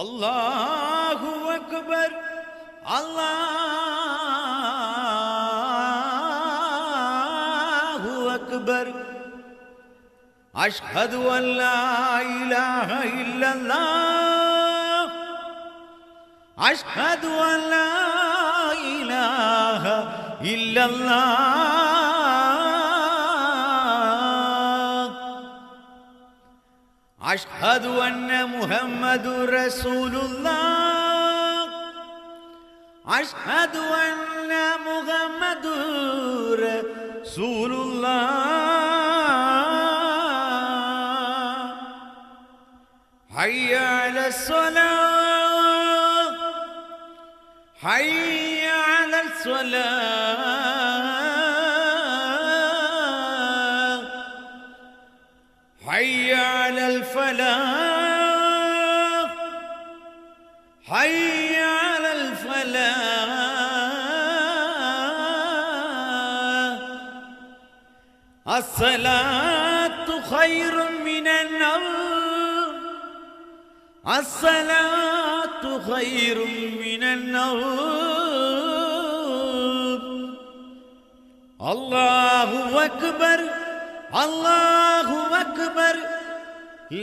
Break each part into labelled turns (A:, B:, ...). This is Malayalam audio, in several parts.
A: Allahu Ekber, Allahu Ekber. Eşhedü en la ilahe illallah. Eşhedü en la ilahe illallah. Eşhedü enne Muhammedur Resulullah. Eşhedü enne Muhammedur Resulullah. Hayya ale's-salah. Hayya ale's-salah. Hayya alel-felah. Hayya alel-felah. As-salatu hayrun minen-nevm. As-salatu hayrun minen-nevm. Allahu Ekber, Allahu Ekber.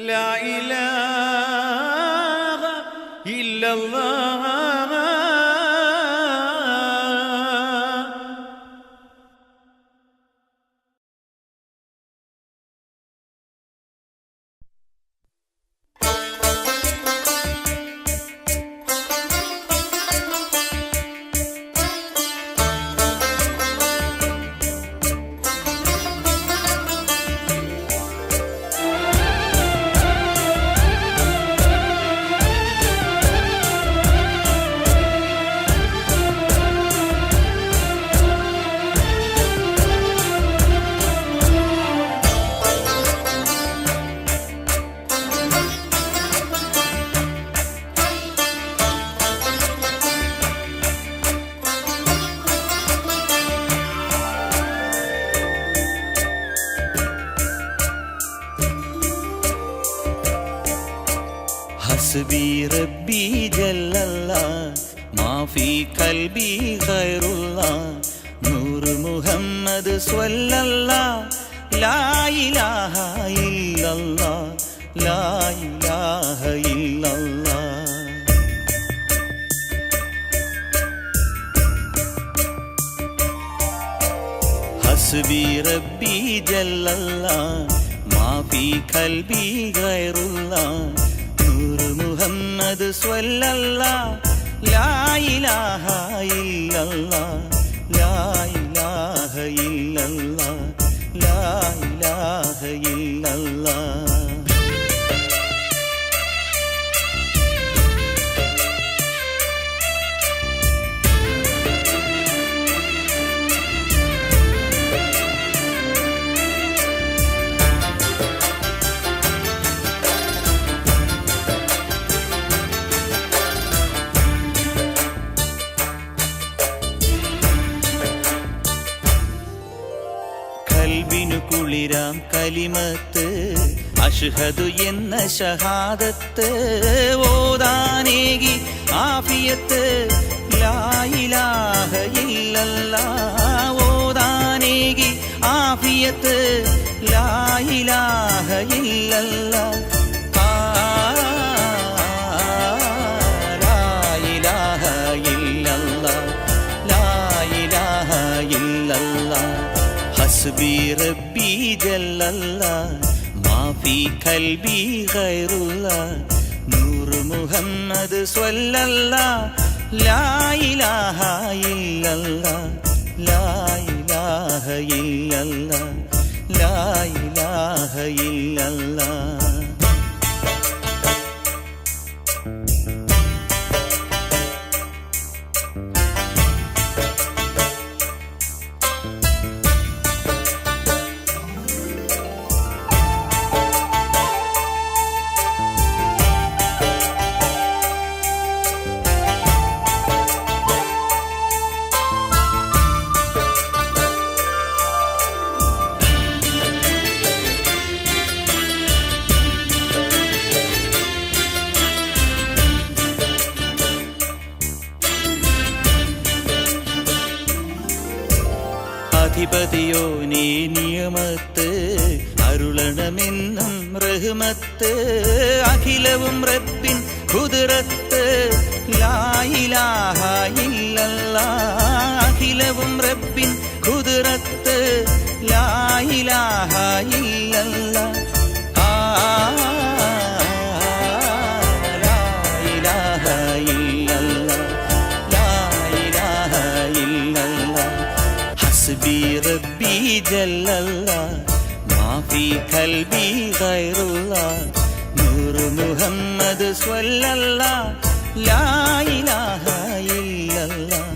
A: La ilahe illallah.
B: حسبي ربي جل الله ما في قلبي غير الله نور محمد صلى الله لا إله إلا الله لا إله إلا الله. حسبي ربي جل الله ما في قلبي غير الله نور محمد صلى الله لا إله إلا الله لا إله إلا الله لا إله إلا الله. കൽബിനു കുളിരാം കലിമത്ത് അഷ്ഹദു എന്ന ഷഹാദത്ത് ഓതാനേകി ആഫിയത്ത് ലാ ഇലാഹ ഇല്ലല്ലാഹ് ഓതാനേകി ആഫിയത്ത് ലാ ഇലാഹ ഇല്ലല്ലാഹ് ലാ ഇലാഹ ഇല്ലല്ലാഹ് ലാ ഇലാഹ ഇല്ലല്ലാഹ്. حسبي ربي جل الله ما في قلبي غير الله نور محمد صلى الله لا إله إلا الله لا إله إلا الله لا إله إلا الله. അധിപതിയോ നീ നിയമത്ത് അരുളണമെന്നും റഹ്മത്ത് അഖിലവും റബ്ബിൻ ഖുദ്റത്ത് ലാ ഇലാഹ ഇല്ലല്ലാഹ് അഖിലവും റബ്ബിൻ ഖുദ്റത്ത് ലാ ഇലാഹ ഇല്ലല്ലാഹ് حسبي ربي جل الله ما في قلبي غير الله نور محمد صلى الله لا إله إلا الله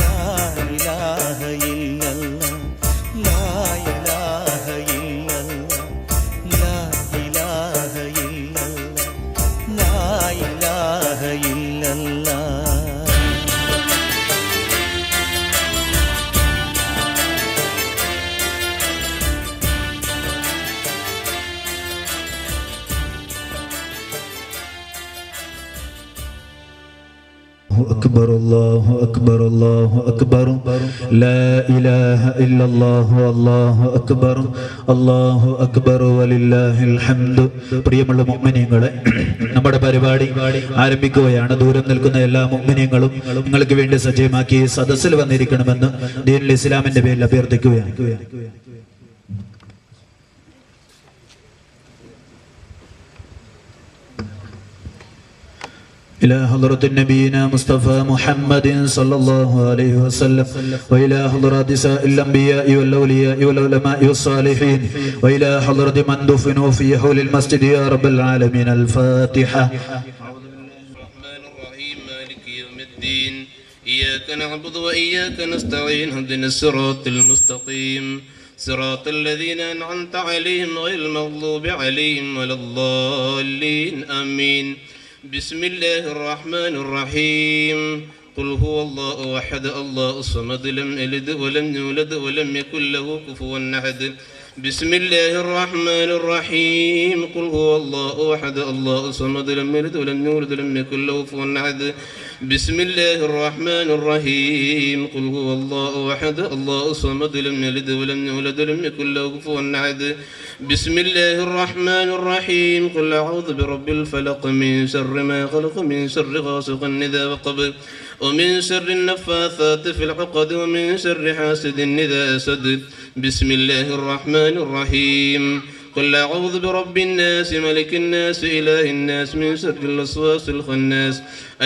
B: لا إله إلا الله لا إله إلا الله لا إله إلا الله لا إله إلا الله
C: أكبر الله أكبر الله أكبر لا إله إلا الله الله أكبر الله أكبر ولله الحمد. പ്രിയമുള്ള മുഅ്മിനീങ്ങളെ, നമ്മുടെ പരിപാടി ആരംഭിക്കുകയാണ്. ദൂരം നിൽക്കുന്ന എല്ലാ മുഅ്മിനീങ്ങളും നിങ്ങൾക്ക് വേണ്ടി സജ്ജമാക്കി സദസ്സിൽ വന്നിരിക്കണമെന്ന് ദീനുൽ ഇസ്ലാമിന്റെ പേരിൽ അഭ്യർത്ഥിക്കുകയാണ്. إلى حضرة نبينا مصطفى محمد صلى الله عليه وسلم وإلى حضرات سائر الأنبياء والأولياء والعلماء والصالحين وإلى حضرة من دفنوا في حول المسجد يا رب العالمين. الفاتحة.
D: أعوذ بالله الرحمن الرحيم مالك يوم الدين إياك نعبد وإياك نستعين اهدنا الصراط المستقيم صراط الذين أنعمت عليهم غير المغضوب عليهم ولا الضالين آمين. بسم الله الرحمن الرحيم. قل هو الله أحد الله الصمد لم يلد ولم يولد ولم يكن له كفوا أحد. بسم الله الرحمن الرحيم. قل هو الله أحد الله الصمد لم يلد ولم يولد ولم يكن له كفوا أحد. بسم الله الرحمن الرحيم. قل هو الله أحد الله الصمد لم يلد ولم يولد ولم يكن له كفوا أحد. بسم الله الرحمن الرحيم. قل أعوذ برب الفلق من شر ما خلق من شر غاسق إذا وقب ومن شر النفاثات في العقد ومن شر حاسد إذا حسد. بسم الله الرحمن الرحيم. قل أعوذ برب الناس ملك الناس إله الناس من شر الوسواس الخناس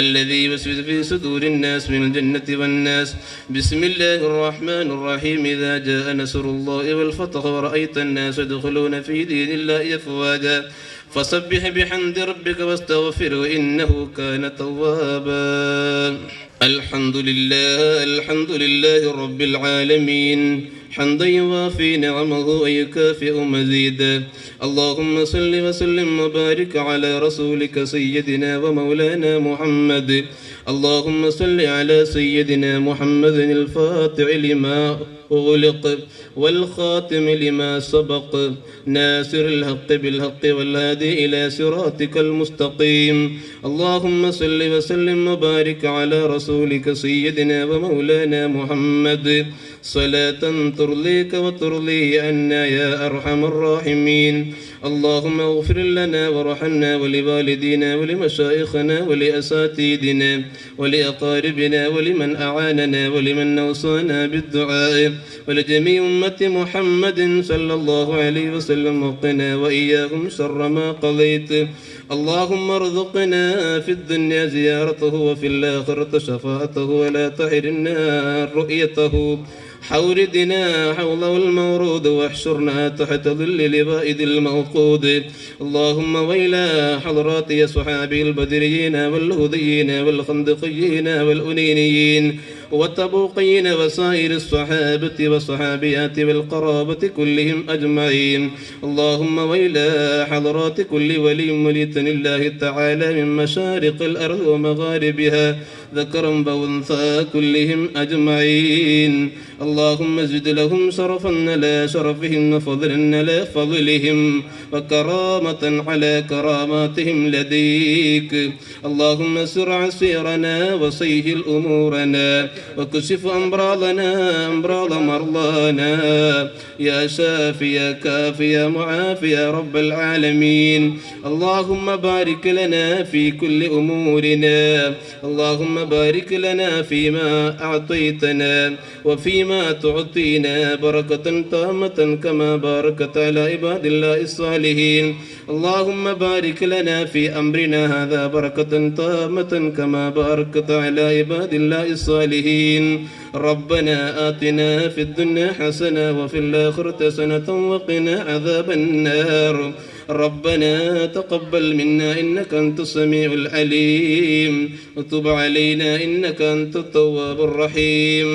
D: الذي يوسوس في صدور الناس من الجنة والناس. بسم الله الرحمن الرحيم. إذا جاء نصر الله والفتح ورأيت الناس يدخلون في دين الله أفواجا فسبح بحمد ربك واستغفره إنه كان توابا. الحمد لله رب العالمين حمدا يوافي نعمه ويكافئ مزيدا. اللهم صل وسلم وبارك على رسولك سيدنا ومولانا محمد. اللهم صل على سيدنا محمد الفاتح لما أغلق والخاتم لما سبق ناصر الحق بالحق والهادي إلى صراطك المستقيم. اللهم صل وسلم وبارك على رسولك سيدنا ومولانا محمد صلاة ترضيك وترضي عنا يا أرحم الراحمين. اللهم اغفر لنا وارحمنا ولوالدينا ولمشايخنا ولأساتذتنا ولأقاربنا ولمن أعاننا ولمن أوصانا بالدعاء ولجميع أمة محمد صلى الله عليه وسلم وقنا وإياهم شر ما قضيت. اللهم ارزقنا في الدنيا زيارته وفي الآخرة شفاعته ولا تحرمنا رؤيته. حوردنا حوله المورود واحشرنا تحت ظل لبائد الموقود. اللهم وإلى حضرات صحابي البدريين والهديين والخندقيين والأنينيين والتبوقين وسائر الصحابة والصحابيات والقرابة كلهم أجمعين. اللهم وإلى حضرات كل ولي ولية الله تعالى من مشارق الأرض ومغاربها ذكرا وأنثى كلهم أجمعين. اللهم زد لهم شرفا على شرفهم وفضلا على فضلهم وكرامة على كراماتهم لديك. اللهم سر عسيرنا وسهل أمورنا وكشف أمراض مرضانا يا شافي يا كافي يا معافي يا رب العالمين. اللهم بارك لنا في كل أمورنا، اللهم بارك لنا فيما أعطيتنا وفيما تعطينا بركة تامة كما باركت على عباد الله الصالحين. اللهم بارك لنا في أمرنا هذا بركة تامة كما باركت على عباد الله الصالحين. ربنا آتنا في الدنيا حسنة وفي الآخرة حسنة وقنا عذاب النار. ربنا تقبل منا إنك أنت السميع العليم وتب علينا إنك أنت التواب الرحيم.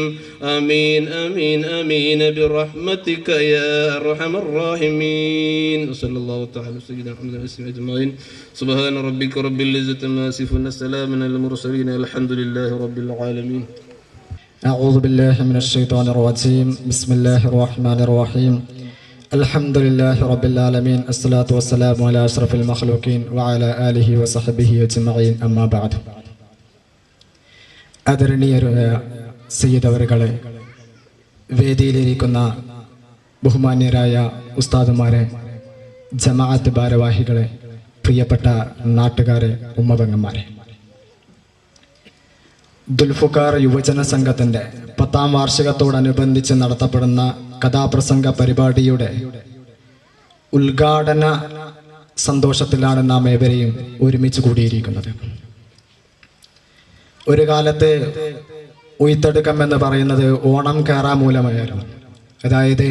D: آمين آمين آمين برحمتك يا أرحم الراحمين. وصلى الله تعالى على سيدنا محمد وعلى آله أجمعين. سبحان ربك رب العزة عما يصفون، السلام على المرسلين، الحمد لله رب العالمين.
E: أعوذ بالله من الشيطان الرجيم. بسم الله الرحمن الرحيم. الحمد لله رب العالمين. الصلاة والسلام على أشرف المخلوقين وعلى آله وصحبه أجمعين. أما بعد. ആദരണീയരായ സയ്യിദ് അവറുകളെ, വേദിയിലിരിക്കുന്ന ബഹുമാന്യരായ ഉസ്താദുമാരെ, ജമാഅത്ത് ഭാരവാഹികളെ, പ്രിയപ്പെട്ട നാട്ടുകാരെ, ഉമ്മപെങ്ങന്മാരെ, ദുൽഫുഖാർ യുവജന സംഘത്തിന്റെ 10ാം വാർഷികത്തോടനുബന്ധിച്ച് നടത്തപ്പെടുന്ന കഥാപ്രസംഗ പരിപാടിയുടെ ഉദ്ഘാടന സന്തോഷത്തിലാണ് നാം ഏവരെയും ഒരുമിച്ച് കൂടിയിരിക്കുന്നത്. ഒരു കാലത്ത് ഉയിത്തെടുക്കം എന്ന് പറയുന്നത് ഓണം കേറാമൂലമായിരുന്നു. അതായത്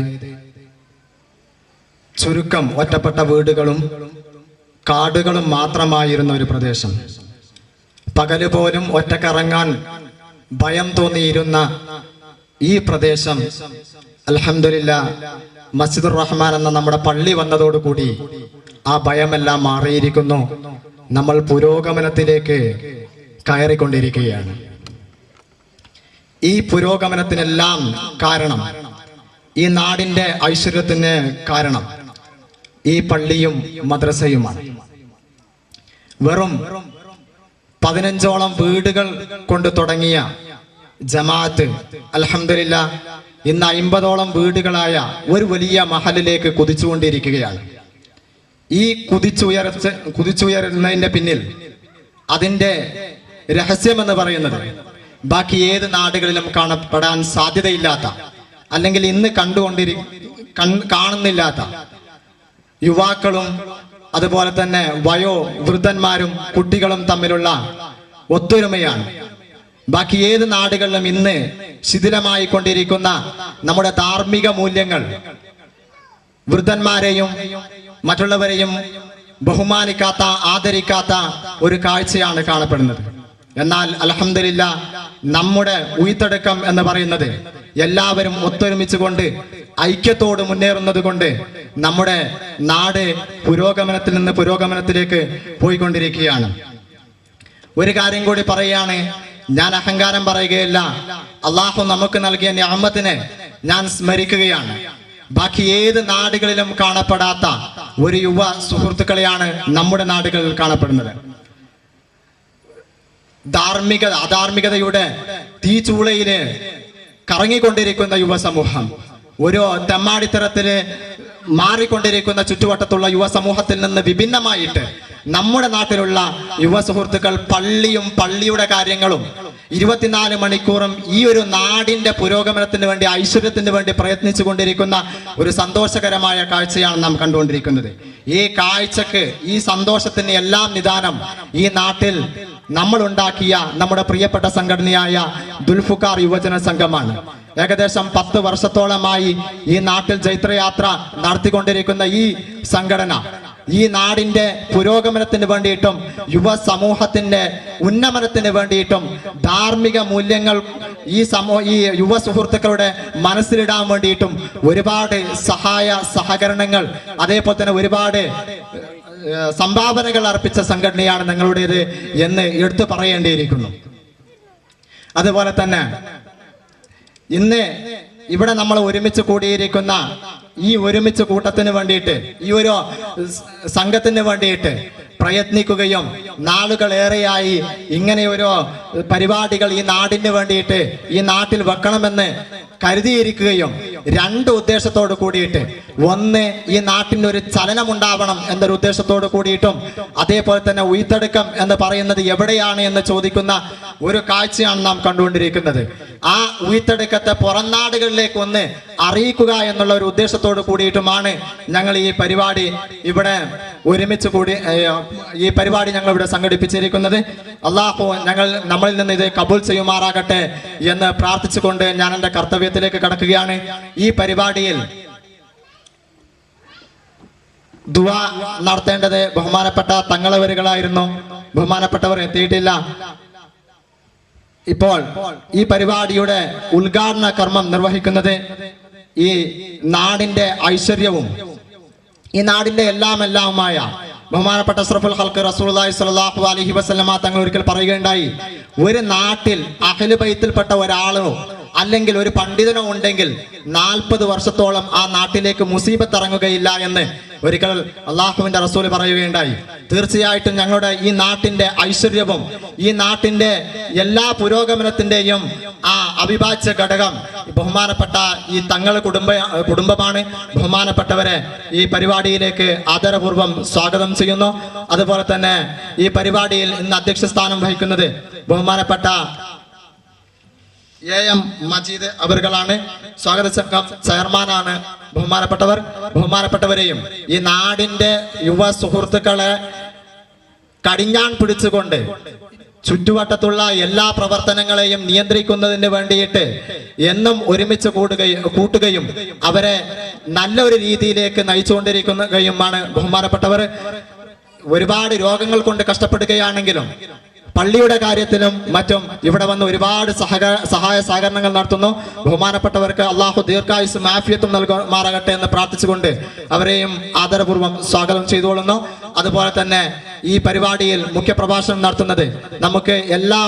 E: ചുരുക്കം ഒറ്റപ്പെട്ട വീടുകളും കാടുകളും മാത്രമായിരുന്ന ഒരു പ്രദേശം. പകല് പോലും ഒറ്റക്കിറങ്ങാൻ ഭയം തോന്നിയിരുന്ന ഈ പ്രദേശം അൽഹംദുലില്ലാഹ് മസ്ജിദുർ റഹ്മാൻ എന്ന നമ്മുടെ പള്ളി വന്നതോടുകൂടി ആ ഭയമെല്ലാം മാറിയിരിക്കുന്നു. നമ്മൾ പുരോഗമനത്തിലേക്ക് കയറിക്കൊണ്ടിരിക്കുകയാണ്. ഈ പുരോഗമനത്തിനെല്ലാം കാരണം, ഈ നാടിന്റെ ഐശ്വര്യത്തിന് കാരണം ഈ പള്ളിയും മദ്രസയുമാണ്. വെറും 15ഓളം വീടുകൾ കൊണ്ട് തുടങ്ങിയ ജമാഅത്ത് അൽഹംദുലില്ലാഹ് ഇന്ന് 50ഓളം വീടുകളായ ഒരു വലിയ മഹലിലേക്ക് കുതിച്ചുകൊണ്ടിരിക്കുകയാണ്. ഈ കുതിച്ചുയരുന്നതിന്റെ പിന്നിൽ അതിന്റെ രഹസ്യമെന്ന് പറയുന്നത് ബാക്കി ഏത് നാടുകളിലും കാണപ്പെടാൻ സാധ്യതയില്ലാത്ത, അല്ലെങ്കിൽ ഇന്ന് കാണുന്നില്ലാത്ത യുവാക്കളും അതുപോലെ തന്നെ വയോവൃദ്ധന്മാരും കുട്ടികളും തമ്മിലുള്ള ഒത്തൊരുമയാണ്. ബാക്കി ഏത് നാടുകളിലും ഇന്ന് ശിഥിലമായി കൊണ്ടിരിക്കുന്ന നമ്മുടെ ധാർമ്മിക മൂല്യങ്ങൾ, വൃദ്ധന്മാരെയും മറ്റുള്ളവരെയും ബഹുമാനിക്കാത്ത, ആദരിക്കാത്ത ഒരു കാഴ്ചയാണ് കാണപ്പെടുന്നത്. എന്നാൽ അൽഹംദുലില്ലാഹ് നമ്മുടെ ഉയിത്തെടുക്കം എന്ന് പറയുന്നത് എല്ലാവരും ഒത്തൊരുമിച്ചുകൊണ്ട് ഐക്യത്തോട് മുന്നേറുന്നത് കൊണ്ട് നമ്മുടെ നാട് പുരോഗമനത്തിൽ നിന്ന് പുരോഗമനത്തിലേക്ക് പോയിക്കൊണ്ടിരിക്കുകയാണ്. ഒരു കാര്യം കൂടി പറയുകയാണ്, ഞാൻ അഹങ്കാരം പറയുകയല്ല, അള്ളാഹു നമുക്ക് നൽകിയ നിഅമത്തിനെ ഞാൻ സ്മരിക്കുകയാണ്. ബാക്കി ഏത് നാടുകളിലും കാണപ്പെടാത്ത ഒരു യുവ സുഹൃത്തുക്കളെയാണ് നമ്മുടെ നാടുകളിൽ കാണപ്പെടുന്നത്. അധാർമികതയുടെ തീച്ചൂളയില് കറങ്ങിക്കൊണ്ടിരിക്കുന്ന യുവസമൂഹം, ഒരു തെമ്മാടിത്തരത്തില് മാറിക്കൊണ്ടിരിക്കുന്ന ചുറ്റുവട്ടത്തുള്ള യുവസമൂഹത്തിൽ നിന്ന് വിഭിന്നമായിട്ട് നമ്മുടെ നാട്ടിലുള്ള യുവ സുഹൃത്തുക്കൾ പള്ളിയും പള്ളിയുടെ കാര്യങ്ങളും 24 മണിക്കൂറും ഈ ഒരു നാടിന്റെ പുരോഗമനത്തിന് വേണ്ടി, ഐശ്വര്യത്തിന് വേണ്ടി പ്രയത്നിച്ചു കൊണ്ടിരിക്കുന്ന ഒരു സന്തോഷകരമായ കാഴ്ചയാണ് നാം കണ്ടുകൊണ്ടിരിക്കുന്നത്. ഈ കാഴ്ചക്ക്, ഈ സന്തോഷത്തിന് എല്ലാം നിദാനം ഈ നാട്ടിൽ നമ്മൾ ഉണ്ടാക്കിയ നമ്മുടെ പ്രിയപ്പെട്ട സംഘടനയായ ദുൽഫുഖാർ യുവജന സംഘമാണ്. ഏകദേശം 10 വർഷത്തോളമായി ഈ നാട്ടിൽ ജൈത്രയാത്ര നടത്തിക്കൊണ്ടിരിക്കുന്ന ഈ സംഘടന ഈ നാടിന്റെ പുരോഗമനത്തിന് വേണ്ടിയിട്ടും യുവ സമൂഹത്തിന്റെ ഉന്നമനത്തിന് വേണ്ടിയിട്ടും ധാർമ്മിക മൂല്യങ്ങൾ ഈ യുവ സുഹൃത്തുക്കളുടെ മനസ്സിലിടാൻ വേണ്ടിയിട്ടും ഒരുപാട് സഹകരണങ്ങൾ, അതേപോലെ തന്നെ ഒരുപാട് സംഭാവനകൾ അർപ്പിച്ച സംഘടനയാണ് നിങ്ങളുടേത് എന്ന് എടുത്തു പറയേണ്ടിയിരിക്കുന്നു. അതുപോലെ തന്നെ ഇന്ന് ഇവിടെ നമ്മൾ ഒരുമിച്ച് കൂടിയിരിക്കുന്ന ഈ ഒരുമിച്ച് കൂട്ടത്തിന് വേണ്ടിയിട്ട്, ഈ ഒരു സംഘത്തിന് വേണ്ടിയിട്ട് പ്രയത്നിക്കുകയും നാളുകളേറെയായി ഇങ്ങനെ ഒരു പരിപാടികൾ ഈ നാടിന് വേണ്ടിയിട്ട് ഈ നാട്ടിൽ വെക്കണമെന്ന് കരുതിയിരിക്കുകയും രണ്ട് ഉദ്ദേശത്തോട് കൂടിയിട്ട്, ഒന്ന് ഈ നാട്ടിന് ഒരു ചലനമുണ്ടാവണം എന്നൊരു ഉദ്ദേശത്തോട് കൂടിയിട്ടും, അതേപോലെ തന്നെ ഉയർത്തെടുക്കം എന്ന് പറയുന്നത് എവിടെയാണ് എന്ന് ചോദിക്കുന്ന ഒരു കാഴ്ചയാണ് നാം കണ്ടുകൊണ്ടിരിക്കുന്നത്. ആ ഉയർത്തെടുക്കത്തെ പുറം നാടുകളിലേക്ക് ഒന്ന് അറിയിക്കുക എന്നുള്ള ഒരു ഉദ്ദേശത്തോട് കൂടിയിട്ടുമാണ് ഞങ്ങൾ ഈ പരിപാടി ഇവിടെ ഒരുമിച്ച് കൂടി ഈ പരിപാടി ഞങ്ങൾ ഇവിടെ സംഘടിപ്പിച്ചിരിക്കുന്നത്. അള്ളാഹു നമ്മളിൽ നിന്ന് ഇത് കബൂൽ ചെയ്യുമാറാകട്ടെ എന്ന് പ്രാർത്ഥിച്ചുകൊണ്ട് ഞാൻ എൻ്റെ കർത്തവ്യത്തിലേക്ക് കടക്കുകയാണ്. ഈ പരിപാടിയിൽ ദുആ നടത്തേണ്ടത് ബഹുമാനപ്പെട്ട തങ്ങളവരുകളായിരുന്നു. ബഹുമാനപ്പെട്ടവർ എത്തിയിട്ടില്ല. ഇപ്പോൾ ഈ പരിപാടിയുടെ ഉദ്ഘാടന കർമ്മം നിർവഹിക്കുന്നത് ഈ നാടിന്റെ ഐശ്വര്യവും ഈ നാടിന്റെ എല്ലാമായ ബഹുമാനപ്പെട്ട അഷ്റഫുൽ ഖൽഖ് റസൂലുള്ളാഹി സ്വല്ലല്ലാഹു അലൈഹി വസല്ലമ തങ്ങൾ ഒരിക്കൽ പറയുകയുണ്ടായി, ഒരു നാട്ടിൽ അഹ്ലു ബൈത്തിൽപ്പെട്ട ഒരാളോ അല്ലെങ്കിൽ ഒരു പണ്ഡിതനോ ഉണ്ടെങ്കിൽ 40 വർഷത്തോളം ആ നാട്ടിലേക്ക് മുസീബത്ത് ഇറങ്ങുകയില്ല എന്ന് ഒരിക്കൽ അള്ളാഹുവിന്റെ റസൂൽ പറയുകയുണ്ടായി. തീർച്ചയായിട്ടും ഞങ്ങളുടെ ഈ നാട്ടിന്റെ ഐശ്വര്യവും ഈ നാട്ടിന്റെ എല്ലാ പുരോഗമനത്തിന്റെയും ആ അവിഭാജ്യ ഘടകം ബഹുമാനപ്പെട്ട ഈ തങ്ങൾ കുടുംബമാണ്. ബഹുമാനപ്പെട്ടവരെ ഈ പരിപാടിയിലേക്ക് ആദരപൂർവ്വം സ്വാഗതം ചെയ്യുന്നു. അതുപോലെ തന്നെ ഈ പരിപാടിയിൽ ഇന്ന് അധ്യക്ഷ സ്ഥാനം വഹിക്കുന്നത് ബഹുമാനപ്പെട്ട AM മജീദ് അവർകളാണ്. സ്വാഗത സംഘം ചെയർമാനാണ് ബഹുമാനപ്പെട്ടവരെയും ഈ നാടിന്റെ യുവ സുഹൃത്തുക്കളെ കടിഞ്ഞാൺ പിടിച്ചുകൊണ്ട് ചുറ്റുവട്ടത്തുള്ള എല്ലാ പ്രവർത്തനങ്ങളെയും നിയന്ത്രിക്കുന്നതിന് വേണ്ടിയിട്ട് എന്നും ഒരുമിച്ച് കൂട്ടുകയും അവരെ നല്ലൊരു രീതിയിലേക്ക് നയിച്ചുകൊണ്ടിരിക്കുകയുമാണ് ബഹുമാനപ്പെട്ടവർ. ഒരുപാട് രോഗങ്ങൾ കൊണ്ട് കഷ്ടപ്പെടുകയാണെങ്കിലും പള്ളിയുടെ കാര്യത്തിലും മറ്റും ഇവിടെ വന്ന് ഒരുപാട് സഹായ സഹകരണങ്ങൾ നടത്തുന്നു. ബഹുമാനപ്പെട്ടവർക്ക് അള്ളാഹു ദീർഘായുസ്സും ആഫിയത്തും നൽകുമാറാകട്ടെ എന്ന് പ്രാർത്ഥിച്ചുകൊണ്ട് അവരെയും ആദരപൂർവ്വം സ്വാഗതം ചെയ്തുകൊള്ളുന്നു. അതുപോലെ തന്നെ ഈ പരിപാടിയിൽ മുഖ്യപ്രഭാഷണം നടത്തുന്നത് നമുക്ക് എല്ലാ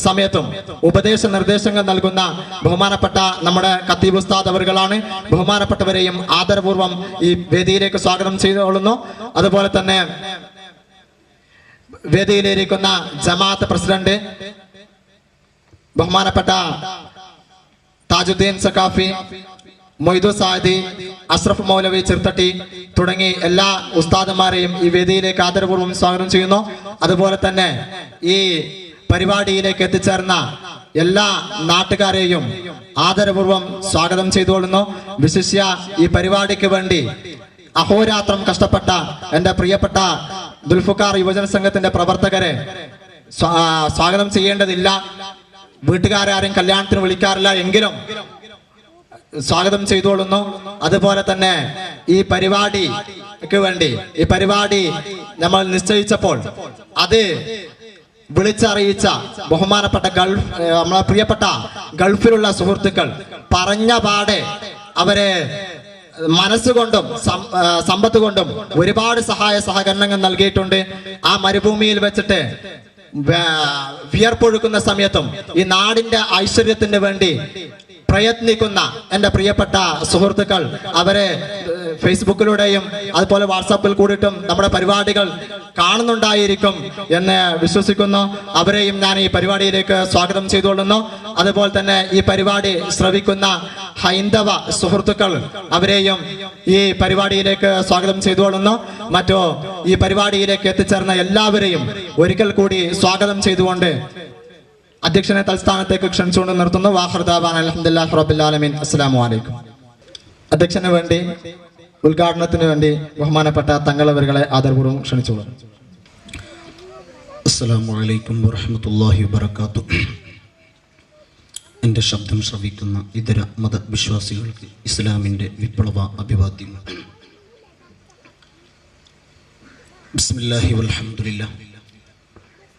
E: സമയത്തും ഉപദേശ നിർദ്ദേശങ്ങൾ നൽകുന്ന ബഹുമാനപ്പെട്ട നമ്മുടെ ഖത്തീബ് ഉസ്താദ് അവർകളാണ്. ബഹുമാനപ്പെട്ടവരെയും ആദരപൂർവ്വം ഈ വേദിയിലേക്ക് സ്വാഗതം ചെയ്തുകൊള്ളുന്നു. അതുപോലെ തന്നെ വേദിയിലിരിക്കുന്ന ജമാഅത്ത് പ്രസിഡന്റ് ബഹുമാനപ്പെട്ട താജുദ്ദീൻ സഖാഫി, മൊയ്തു സാദി, അഷ്റഫ് മൗലവി ചിർത്തട്ടി തുടങ്ങി എല്ലാ ഉസ്താദന്മാരെയും ഈ വേദിയിലേക്ക് ആദരപൂർവ്വം സ്വാഗതം ചെയ്യുന്നു. അതുപോലെ തന്നെ ഈ പരിപാടിയിലേക്ക് എത്തിച്ചേർന്ന എല്ലാ നാട്ടുകാരെയും ആദരപൂർവ്വം സ്വാഗതം ചെയ്തുകൊള്ളുന്നു. വിശിഷ്യ ഈ പരിപാടിക്ക് വേണ്ടി അഹോരാത്രം കഷ്ടപ്പെട്ട എൻ്റെ പ്രിയപ്പെട്ട ദുൽഫുക്കാർ യുവജന സംഘത്തിന്റെ പ്രവർത്തകരെ സ്വാഗതം ചെയ്യേണ്ടതില്ല. വീട്ടുകാരും കല്യാണത്തിന് വിളിക്കാറില്ല, എങ്കിലും സ്വാഗതം ചെയ്തുകൊള്ളുന്നു. അതുപോലെ തന്നെ ഈ പരിപാടിക്ക് വേണ്ടി ഈ പരിപാടി നമ്മൾ നിശ്ചയിച്ചപ്പോൾ അത് വിളിച്ചറിയിച്ച ബഹുമാനപ്പെട്ട നമ്മളെ പ്രിയപ്പെട്ട ഗൾഫിലുള്ള സുഹൃത്തുക്കൾ പറഞ്ഞ പാടെ അവരെ മനസ്സുകൊണ്ടും സമ്പത്ത് കൊണ്ടും ഒരുപാട് സഹായ സഹകരണങ്ങൾ നൽകിയിട്ടുണ്ട്. ആ മരുഭൂമിയിൽ വെച്ചിട്ട് വിയർപ്പൊഴുക്കുന്ന സമയത്തും ഈ നാടിന്റെ ഐശ്വര്യത്തിന് വേണ്ടി പ്രയത്നിക്കുന്ന എൻ്റെ പ്രിയപ്പെട്ട സുഹൃത്തുക്കൾ, അവരെ ഫേസ്ബുക്കിലൂടെയും അതുപോലെ വാട്സാപ്പിൽ കൂടിയിട്ടും നമ്മുടെ പരിപാടികൾ കാണുന്നുണ്ടായിരിക്കും എന്ന് വിശ്വസിക്കുന്നു. അവരെയും ഞാൻ ഈ പരിപാടിയിലേക്ക് സ്വാഗതം ചെയ്തുകൊള്ളുന്നു. അതുപോലെ തന്നെ ഈ പരിപാടി ശ്രവിക്കുന്ന ഹൈന്ദവ സുഹൃത്തുക്കൾ, അവരെയും ഈ പരിപാടിയിലേക്ക് സ്വാഗതം ചെയ്തുകൊള്ളുന്നു. ഈ പരിപാടിയിലേക്ക് എത്തിച്ചേർന്ന എല്ലാവരെയും ഒരിക്കൽ കൂടി സ്വാഗതം ചെയ്തുകൊണ്ട് അധ്യക്ഷനെ തൽസ്ഥാനത്തേക്ക് ക്ഷണിച്ചുകൊണ്ട് നിർത്തുന്നു. വാഖിർ ദഅവാന അൽഹംദുലില്ലാഹി റബ്ബിൽ ആലമീൻ. അസ്സലാമു അലൈക്കും. അധ്യക്ഷന് വേണ്ടി ഉദ്ഘാടനത്തിന് വേണ്ടി ബഹുമാനപ്പെട്ട തങ്ങളവരുകളെ ആദരപൂർവ്വം ക്ഷണിച്ചോളൂ.
F: അസ്സലാമു അലൈക്കും വറഹ്മത്തുള്ളാഹി വബറകാതുഹു. എൻ്റെ ശബ്ദം ശ്രവിക്കുന്ന ഇതര മതവിശ്വാസികൾക്ക് ഇസ്ലാമിൻ്റെ വിപ്ലവ അഭിവാദ്യങ്ങൾ. ബിസ്മില്ലാഹി വൽഹംദുലില്ലാഹ്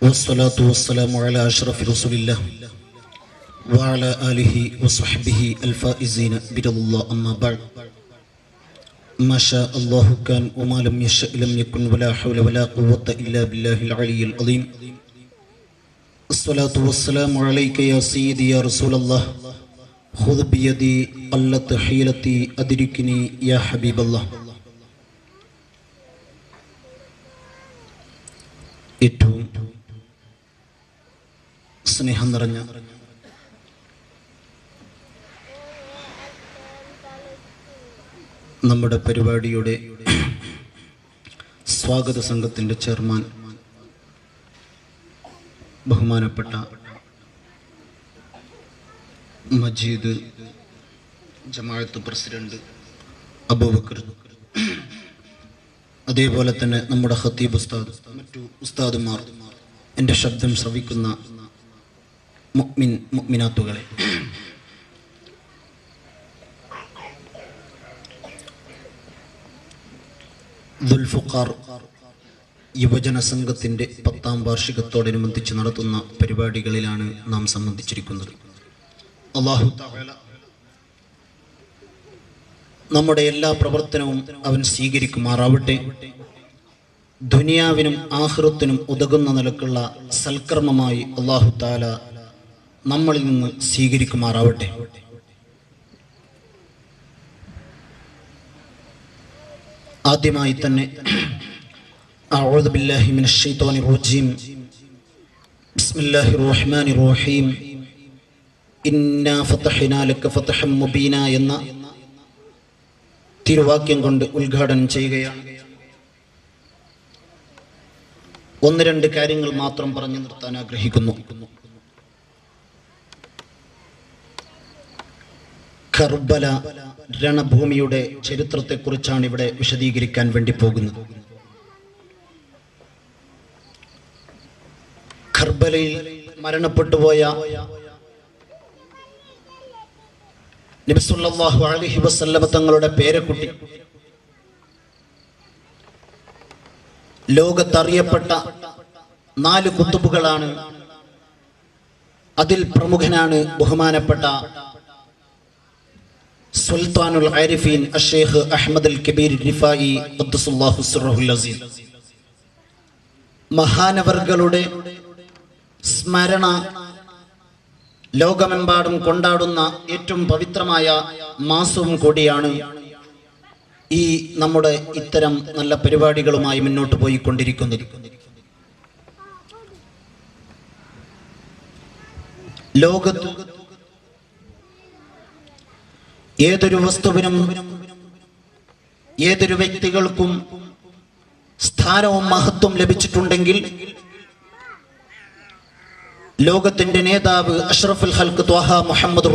F: വസ്സലാത്തു വസ്സലാമു അലാ അഷ്റഫി റസൂലില്ലാഹ് വഅലാ ആലിഹി വസ്വഹ്ബിഹി അൽഫായിസീന ബിറല്ലാഹി അമ്മാ ബഅദ്. ما شاء الله كان وما لم يشأ لم يكن ولا حول ولا قوة إلا بالله العلي العظيم. الصلاة والسلام عليك يا سيدي يا رسول الله. خذ بيدي قلت حيلتي أدركني يا حبيب الله. ഏറ്റവും സ്നേഹം നിറഞ്ഞ നമ്മുടെ പരിപാടിയുടെ സ്വാഗത സംഘത്തിൻ്റെ ചെയർമാൻ ബഹുമാനപ്പെട്ട മജീദ്, ജമാഅത്ത് പ്രസിഡന്റ് അബൂബക്കർ, അതേപോലെ തന്നെ നമ്മുടെ ഖത്തീബ് ഉസ്താദ്, മറ്റു ഉസ്താദുമാർ, എൻ്റെ ശബ്ദം ശ്രവിക്കുന്ന മുഅ്മിനാത്തുകളെ, ദുൽഫുഖാർ യുവജന സംഘത്തിൻ്റെ 10ാം വാർഷികത്തോടനുബന്ധിച്ച് നടത്തുന്ന പരിപാടികളിലാണ് നാം സംബന്ധിച്ചിരിക്കുന്നത്. അല്ലാഹു തആല നമ്മുടെ എല്ലാ പ്രവർത്തനവും അവൻ സ്വീകരിക്കുമാറാവട്ടെ. ദുനിയാവിനും ആഖിറത്തിനും ഉതകുന്ന നിലക്കുള്ള സൽക്കർമ്മമായി അല്ലാഹു തആല നമ്മളിൽ നിന്ന് സ്വീകരിക്കുമാറാവട്ടെ. ആദ്യമായി തന്നെ അഊദു ബില്ലാഹി മിനശ് ശൈത്വാനിർ റജീം. ബിസ്മില്ലാഹിർ റഹ്മാനിർ റഹീം. ഇന്നാ ഫതഹ്നാ ലക ഫതഹൻ മുബീന എന്ന തിരുവാക്യം കൊണ്ട് ഉദ്ഘാടനം ചെയ്യുകയാണ്. ഒന്ന് രണ്ട് കാര്യങ്ങൾ മാത്രം പറഞ്ഞു നിർത്താൻ ആഗ്രഹിക്കുന്നു. കർബല രണഭൂമിയുടെ ചരിത്രത്തെക്കുറിച്ചാണ് ഇവിടെ വിശദീകരിക്കാൻ വേണ്ടി പോകുന്നത്. കർബലയിൽ മരണപ്പെട്ടുപോയ നബി സല്ലല്ലാഹു അലൈഹി വസല്ലമ തങ്ങളുടെ പേരക്കുട്ടി, ലോകത്തറിയപ്പെട്ട 4 കുത്തുബുകളാണ്. അതിൽ പ്രമുഖനാണ് ബഹുമാനപ്പെട്ട സുൽത്താനുൽ ആരിഫീൻ അഷ്ശൈഖ് അഹ്മദ് അൽ കബീർ റിഫായി ഖദ്ദസുല്ലാഹു സിർറഹുൽ അസീസ്. മഹാനവർകളുടെ സ്മരണ ലോകമെമ്പാടും കൊണ്ടാടുന്ന ഏറ്റവും പവിത്രമായ മാസവും കൂടിയാണ് ഈ നമ്മുടെ ഇത്തരം നല്ല പരിപാടികളുമായി മുന്നോട്ട് പോയിക്കൊണ്ടിരിക്കുന്നത്. ലോകത്ത് ഏതൊരു വസ്തുവിനും ഏതൊരു വ്യക്തികൾക്കും സ്ഥാനവും മഹത്വം ലഭിച്ചിട്ടുണ്ടെങ്കിൽ ലോകത്തിന്റെ നേതാവ് അഷ്റഫുൽ ഖൽഖ് ത്വാഹ മുഹമ്മദ്